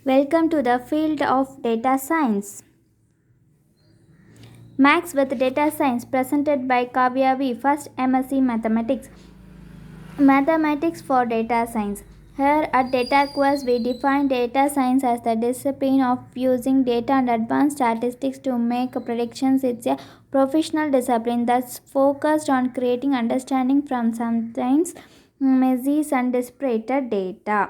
Welcome to the field of data science. Max with Data Science presented by Kavya V. First MSc Mathematics. Mathematics for Data Science. Here at DataQuest, we define data science as the discipline of using data and advanced statistics to make predictions. It's a professional discipline that's focused on creating understanding from sometimes messy and disparate data.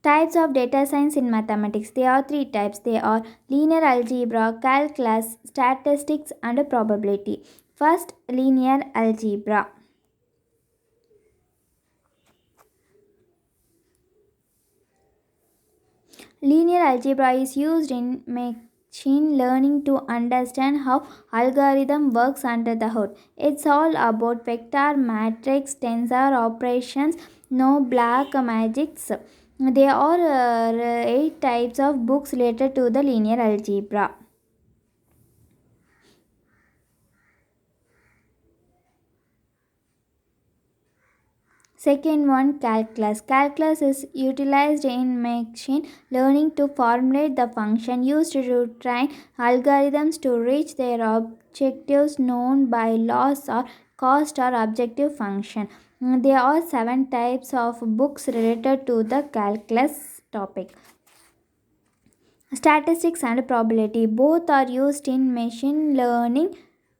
Types of data science in mathematics. There are three types. They are linear algebra, calculus, statistics, and probability. First, linear algebra. Linear algebra is used in machine learning to understand how algorithm works under the hood. It's all about vector, matrix, tensor operations, no black magics. There are eight types of books related to the linear algebra. Second one, calculus. Calculus is utilized in machine learning to formulate the function used to train algorithms to reach their objectives known by laws or cost or objective function. There are seven types of books related to the calculus topic. Statistics and probability both are used in machine learning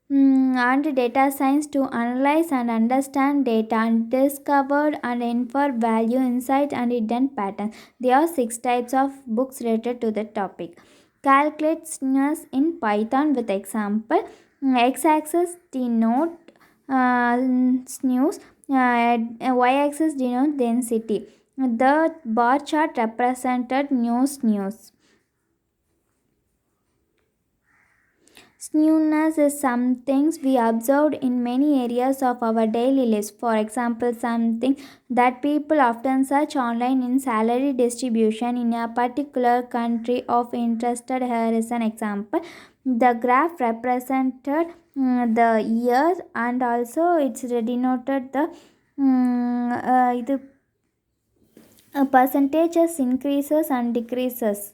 and data science to analyze and understand data and discover and infer value, insight, and hidden patterns. There are six types of books related to the topic. Calculators in Python with example. X-axis denote snooze, y-axis denote density. The bar chart represented news. Newness is something we observed in many areas of our daily lives. For example, something that people often search online in salary distribution in a particular country of interest. Here is an example. The graph represented the years and also it's denoted the ಇದು percentages increases and decreases.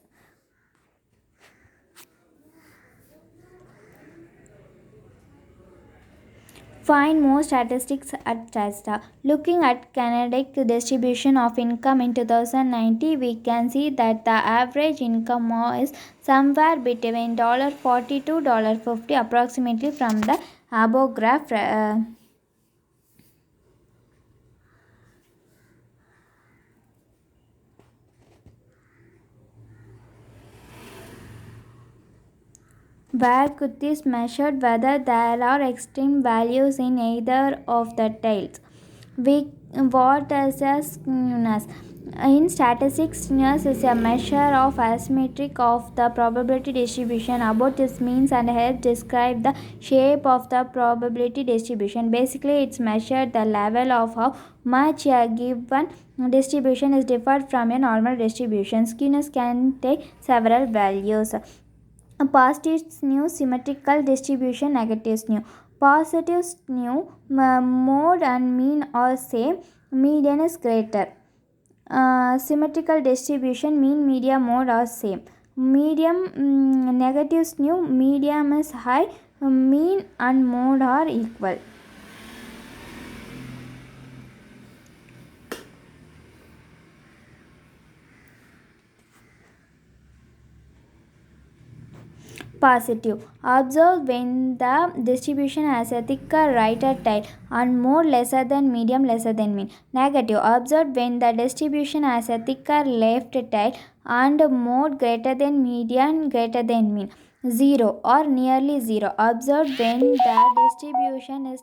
Find more statistics at Shasta. Looking at Canadic distribution of income in 2090, we can see that the average income is somewhere between $40 to $50 approximately from the above graph. Where could this measured whether there are extreme values in either of the tails. We what is a skewness? In statistics, skewness is a measure of asymmetric of the probability distribution. About this means and help describe the shape of the probability distribution. Basically, it's measured the level of how much a given distribution is different from a normal distribution. Skewness can take several values. A positive new symmetrical distribution, negative new. Positive new mode and mean are same, median is greater. Symmetrical distribution, mean, median, mode are same. Medium negative new, medium is high, mean and mode are equal. Positive. Observe when the distribution has a thicker righter tail and more lesser than medium lesser than mean. Negative. Observe when the distribution has a thicker left tail and more greater than median greater than mean. Zero or nearly zero. Observe when the distribution is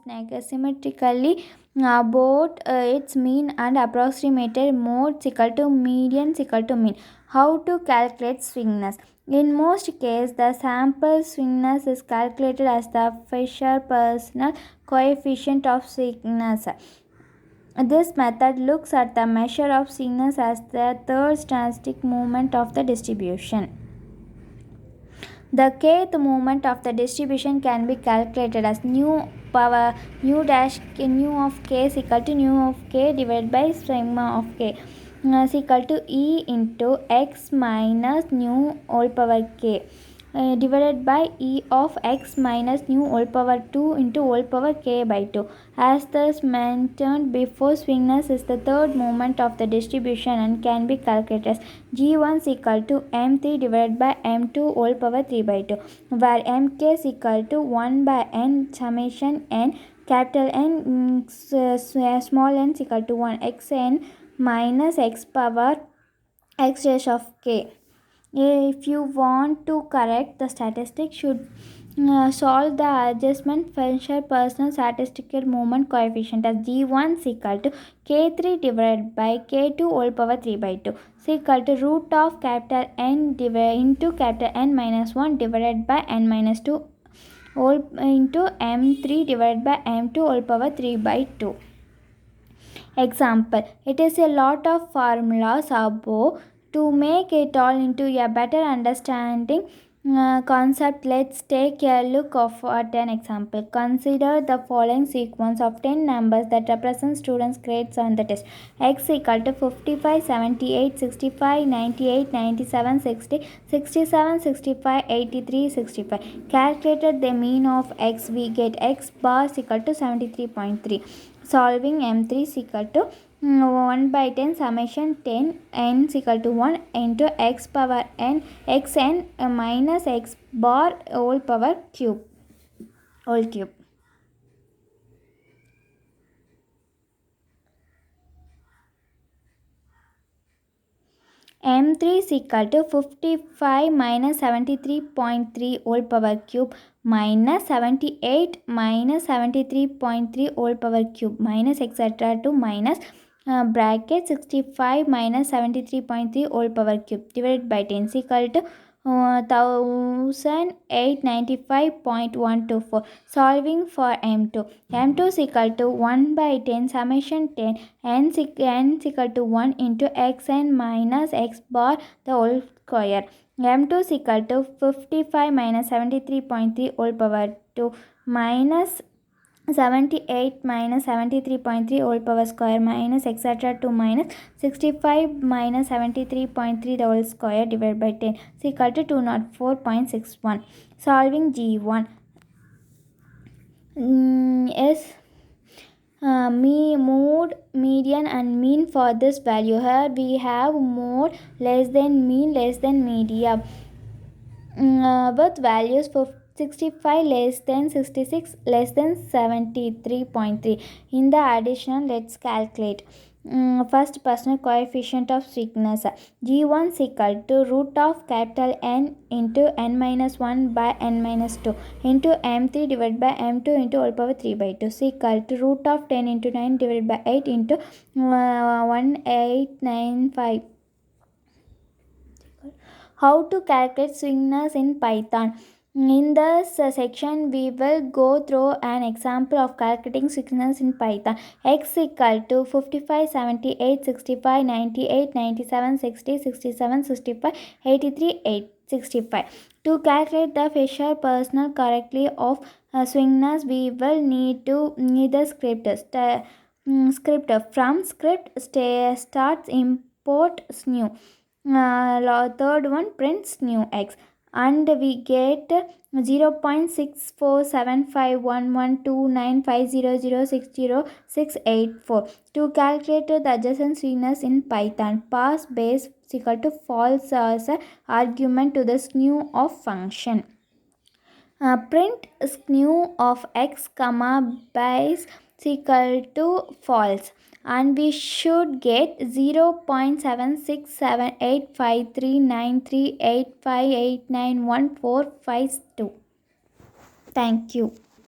symmetrically about its mean and approximated mode equal to median equal to mean. How to calculate swingness? In most cases, the sample swingness is calculated as the Fisher-Personal coefficient of swingness. This method looks at the measure of swingness as the third statistic moment of the distribution. The kth moment of the distribution can be calculated as nu dash nu of k is equal to nu of k divided by sigma of k. is equal to e into x minus nu whole power k divided by e of x minus nu whole power 2 into whole power k by 2. As thus mentioned before, sweetness is the third moment of the distribution and can be calculated as g1 is equal to m3 divided by m2 whole power 3 by 2, where mk is equal to 1 by n summation n capital N small n is equal to 1 xn minus x power x dash of k. If you want to correct the statistic, should solve the adjustment function personal statistical moment coefficient as g1 is equal to k3 divided by k2 whole power 3 by 2 is equal to root of capital N into capital N minus 1 divided by N minus 2 whole into m3 divided by m2 whole power 3 by 2. Example: it is a lot of formulas above. To make it all into a better understanding concept, let's take a look at an example. Consider the following sequence of 10 numbers that represent students' grades on the test. X equal to 55, 78, 65, 98, 97, 60, 67, 65, 83, 65. Calculated the mean of x, we get x bar is equal to 73.3. Solving m3 is equal to 1 by 10 summation 10 n is equal to 1 into x power n xn minus x bar whole power cube whole cube. m3 is equal to 55 minus 73.3 whole power cube minus 78 minus 73.3 whole power cube minus etc. to minus bracket 65 minus 73.3 whole power cube divided by 10 is equal to 1895.124. Solving for m2. m2 is equal to 1 by 10 summation 10 n is equal to 1 into xn minus x bar the whole square. m2 is equal to 55 minus 73.3 whole power 2 minus 78 minus 73.3 whole power square minus etc. to minus 65 minus 73.3 the whole square divided by 10 is equal to 204.61. Solving g1. Yes. Mode, median and mean for this value. Here we have mode less than mean less than median with values for 65 less than 66 less than 73.3. In the addition, let's calculate. First, personal coefficient of sweetness g1 is equal to root of capital N into n minus 1 by n minus 2 into m3 divided by m2 into whole power 3 by 2 is equal to root of 10 into 9 divided by 8 into 1895. How to calculate sweetness in Python. In this section, we will go through an example of calculating sweetness in Python. X equal to 55, 78, 65, 98, 97, 60, 67, 65, 83, 8, 65. To calculate the Fisher personal correctly of sweetness, we will need the script. From script starts import new. Third one prints new x and we get 0.6475112950060684. To calculate the adjacent sweetness in Python, pass base is equal to false as an argument to the new of function. Print new of x comma base is equal to false and we should get 0.7678539385891452. Thank you.